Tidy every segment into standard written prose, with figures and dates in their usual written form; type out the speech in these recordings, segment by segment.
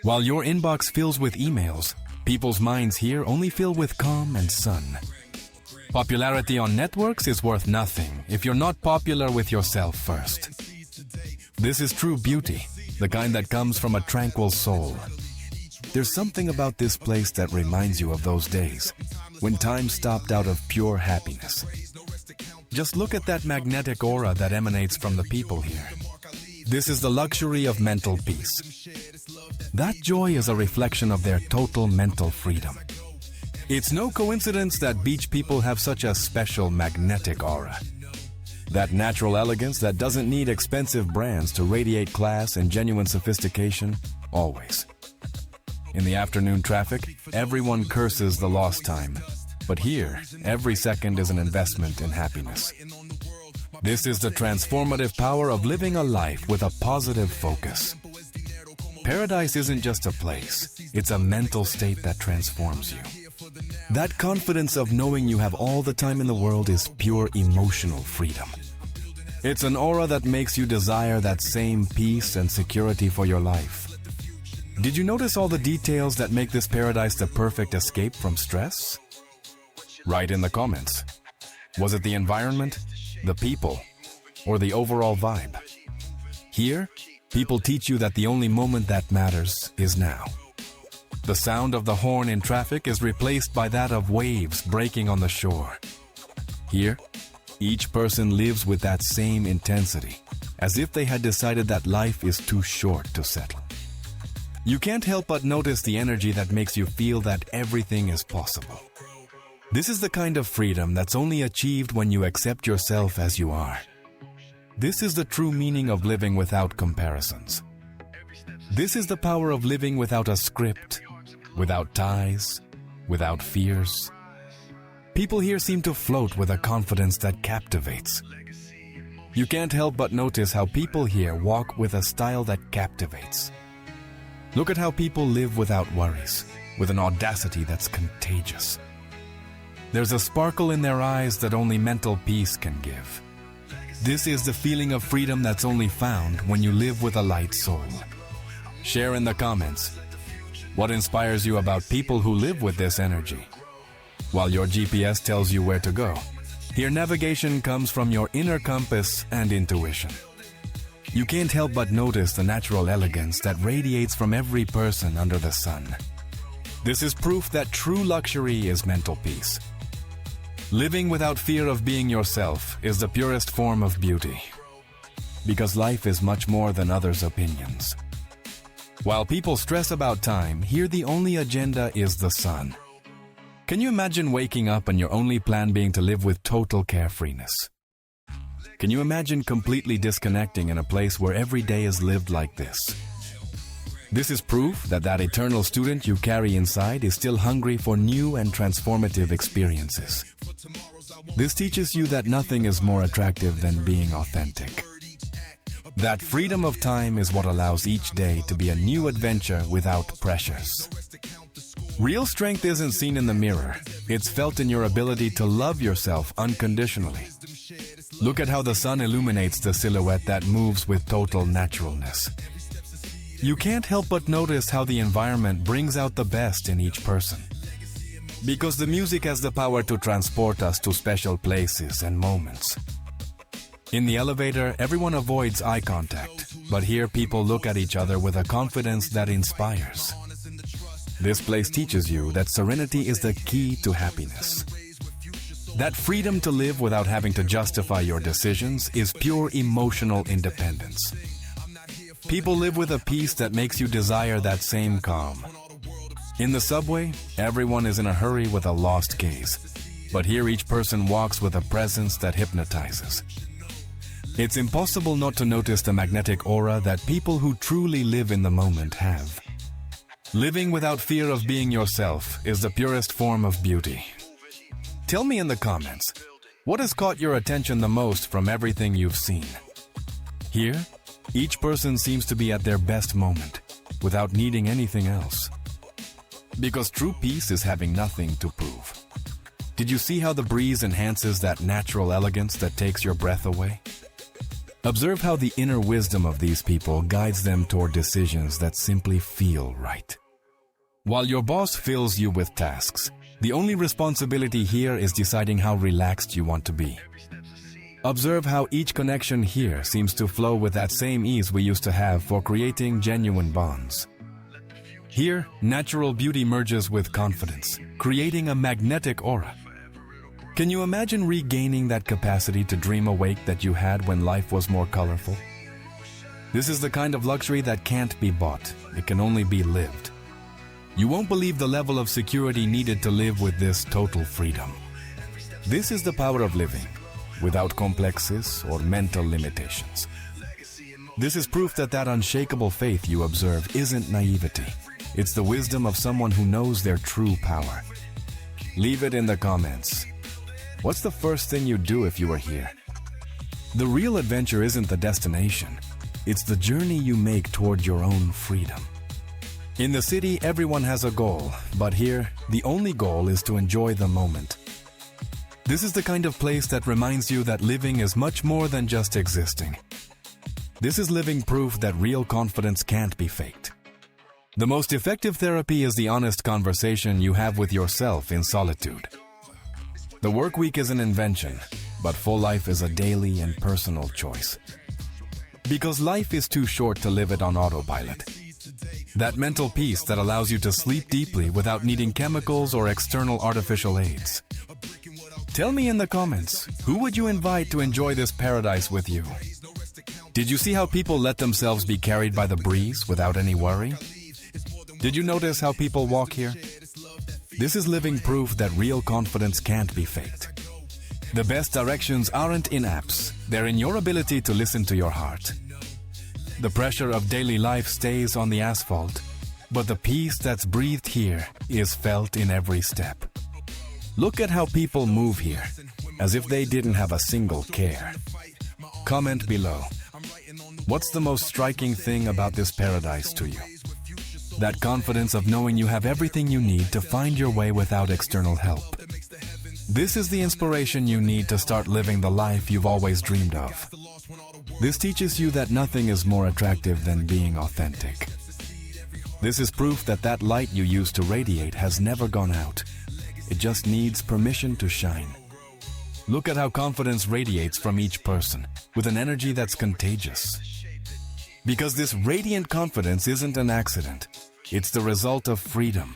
While your inbox fills with emails, people's minds here only fill with calm and sun. Popularity on networks is worth nothing if you're not popular with yourself first. This is true beauty, the kind that comes from a tranquil soul. There's something about this place that reminds you of those days, when time stopped out of pure happiness. Just look at that magnetic aura that emanates from the people here. This is the luxury of mental peace. That joy is a reflection of their total mental freedom. It's no coincidence that beach people have such a special magnetic aura. That natural elegance that doesn't need expensive brands to radiate class and genuine sophistication, always. In the afternoon traffic, everyone curses the lost time. But here, every second is an investment in happiness. This is the transformative power of living a life with a positive focus. Paradise isn't just a place, it's a mental state that transforms you. That confidence of knowing you have all the time in the world is pure emotional freedom. It's an aura that makes you desire that same peace and security for your life. Did you notice all the details that make this paradise the perfect escape from stress? Write in the comments. Was it the environment, the people, or the overall vibe? Here, people teach you that the only moment that matters is now. The sound of the horn in traffic is replaced by that of waves breaking on the shore. Here, each person lives with that same intensity, as if they had decided that life is too short to settle. You can't help but notice the energy that makes you feel that everything is possible. This is the kind of freedom that's only achieved when you accept yourself as you are. This is the true meaning of living without comparisons. This is the power of living without a script, without ties, without fears. People here seem to float with a confidence that captivates. You can't help but notice how people here walk with a style that captivates. Look at how people live without worries, with an audacity that's contagious. There's a sparkle in their eyes that only mental peace can give. This is the feeling of freedom that's only found when you live with a light soul. Share in the comments. What inspires you about people who live with this energy? While your GPS tells you where to go, here navigation comes from your inner compass and intuition. You can't help but notice the natural elegance that radiates from every person under the sun. This is proof that true luxury is mental peace. Living without fear of being yourself is the purest form of beauty. Because life is much more than others' opinions. While people stress about time, here the only agenda is the sun. Can you imagine waking up and your only plan being to live with total carefreeness? Can you imagine completely disconnecting in a place where every day is lived like this? This is proof that that eternal student you carry inside is still hungry for new and transformative experiences. This teaches you that nothing is more attractive than being authentic. That freedom of time is what allows each day to be a new adventure without pressures. Real strength isn't seen in the mirror. It's felt in your ability to love yourself unconditionally. Look at how the sun illuminates the silhouette that moves with total naturalness. You can't help but notice how the environment brings out the best in each person. Because the music has the power to transport us to special places and moments. In the elevator, everyone avoids eye contact, but here people look at each other with a confidence that inspires. This place teaches you that serenity is the key to happiness. That freedom to live without having to justify your decisions is pure emotional independence. People live with a peace that makes you desire that same calm. In the subway, everyone is in a hurry with a lost gaze, but here each person walks with a presence that hypnotizes. It's impossible not to notice the magnetic aura that people who truly live in the moment have. Living without fear of being yourself is the purest form of beauty. Tell me in the comments, what has caught your attention the most from everything you've seen? Here, each person seems to be at their best moment, without needing anything else. Because true peace is having nothing to prove. Did you see how the breeze enhances that natural elegance that takes your breath away? Observe how the inner wisdom of these people guides them toward decisions that simply feel right. While your boss fills you with tasks, the only responsibility here is deciding how relaxed you want to be. Observe how each connection here seems to flow with that same ease we used to have for creating genuine bonds. Here, natural beauty merges with confidence, creating a magnetic aura. Can you imagine regaining that capacity to dream awake that you had when life was more colorful? This is the kind of luxury that can't be bought. It can only be lived. You won't believe the level of security needed to live with this total freedom. This is the power of living, without complexes or mental limitations. This is proof that that unshakable faith you observe isn't naivety. It's the wisdom of someone who knows their true power. Leave it in the comments. What's the first thing you'd do if you were here? The real adventure isn't the destination. It's the journey you make toward your own freedom. In the city, everyone has a goal, but here, the only goal is to enjoy the moment. This is the kind of place that reminds you that living is much more than just existing. This is living proof that real confidence can't be faked. The most effective therapy is the honest conversation you have with yourself in solitude. The work week is an invention, but full life is a daily and personal choice. Because life is too short to live it on autopilot. That mental peace that allows you to sleep deeply without needing chemicals or external artificial aids. Tell me in the comments, who would you invite to enjoy this paradise with you? Did you see how people let themselves be carried by the breeze without any worry? Did you notice how people walk here? This is living proof that real confidence can't be faked. The best directions aren't in apps, they're in your ability to listen to your heart. The pressure of daily life stays on the asphalt, but the peace that's breathed here is felt in every step. Look at how people move here, as if they didn't have a single care. Comment below. What's the most striking thing about this paradise to you? That confidence of knowing you have everything you need to find your way without external help. This is the inspiration you need to start living the life you've always dreamed of. This teaches you that nothing is more attractive than being authentic. This is proof that that light you used to radiate has never gone out. It just needs permission to shine. Look at how confidence radiates from each person, with an energy that's contagious. Because this radiant confidence isn't an accident, it's the result of freedom.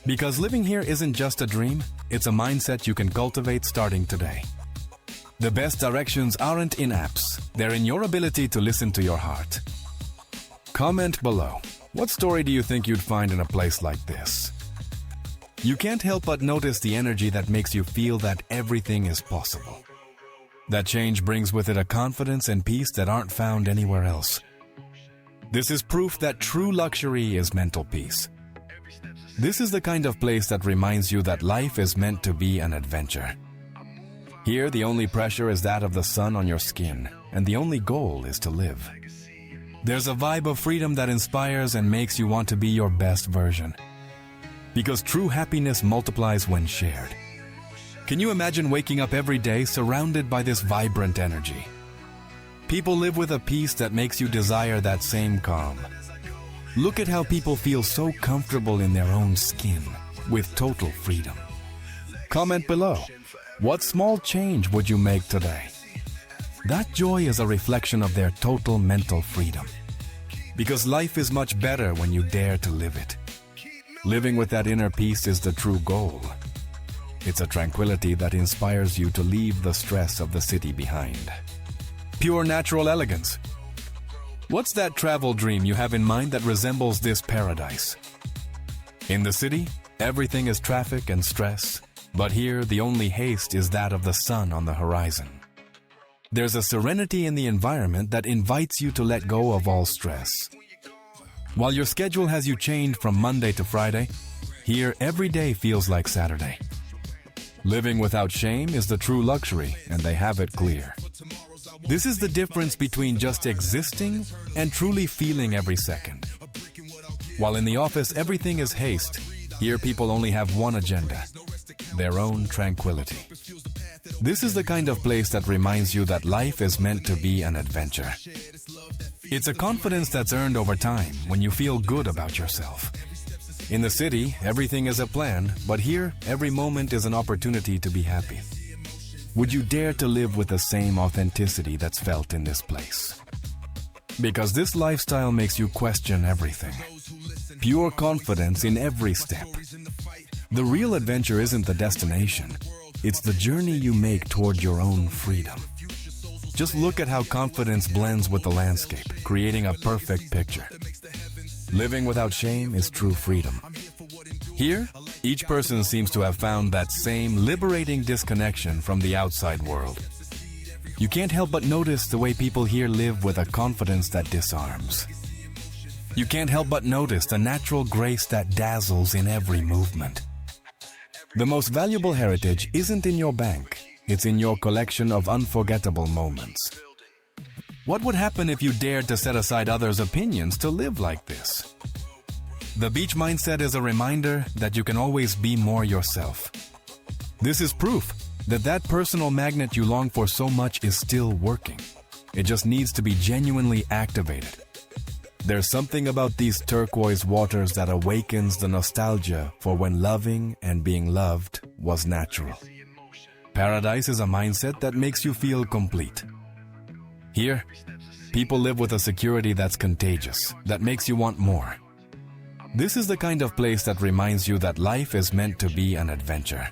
Because living here isn't just a dream, it's a mindset you can cultivate starting today. The best directions aren't in apps, they're in your ability to listen to your heart. Comment below. What story do you think you'd find in a place like this? You can't help but notice the energy that makes you feel that everything is possible. That change brings with it a confidence and peace that aren't found anywhere else. This is proof that true luxury is mental peace. This is the kind of place that reminds you that life is meant to be an adventure. Here, the only pressure is that of the sun on your skin, and the only goal is to live. There's a vibe of freedom that inspires and makes you want to be your best version. Because true happiness multiplies when shared. Can you imagine waking up every day surrounded by this vibrant energy? People live with a peace that makes you desire that same calm. Look at how people feel so comfortable in their own skin, with total freedom. Comment below. What small change would you make today? That joy is a reflection of their total mental freedom. Because life is much better when you dare to live it. Living with that inner peace is the true goal. It's a tranquility that inspires you to leave the stress of the city behind. Pure natural elegance. What's that travel dream you have in mind that resembles this paradise? In the city, everything is traffic and stress, but here the only haste is that of the sun on the horizon. There's a serenity in the environment that invites you to let go of all stress. While your schedule has you chained from Monday to Friday, here every day feels like Saturday. Living without shame is the true luxury, and they have it clear. This is the difference between just existing and truly feeling every second. While in the office everything is haste, here people only have one agenda: their own tranquility. This is the kind of place that reminds you that life is meant to be an adventure. It's a confidence that's earned over time when you feel good about yourself. In the city, everything is a plan, but here, every moment is an opportunity to be happy. Would you dare to live with the same authenticity that's felt in this place? Because this lifestyle makes you question everything. Pure confidence in every step. The real adventure isn't the destination. It's the journey you make toward your own freedom. Just look at how confidence blends with the landscape, creating a perfect picture. Living without shame is true freedom. Here, each person seems to have found that same liberating disconnection from the outside world. You can't help but notice the way people here live with a confidence that disarms. You can't help but notice the natural grace that dazzles in every movement. The most valuable heritage isn't in your bank, it's in your collection of unforgettable moments. What would happen if you dared to set aside others' opinions to live like this? The beach mindset is a reminder that you can always be more yourself. This is proof that that personal magnet you long for so much is still working. It just needs to be genuinely activated. There's something about these turquoise waters that awakens the nostalgia for when loving and being loved was natural. Paradise is a mindset that makes you feel complete. Here, people live with a security that's contagious, that makes you want more. This is the kind of place that reminds you that life is meant to be an adventure.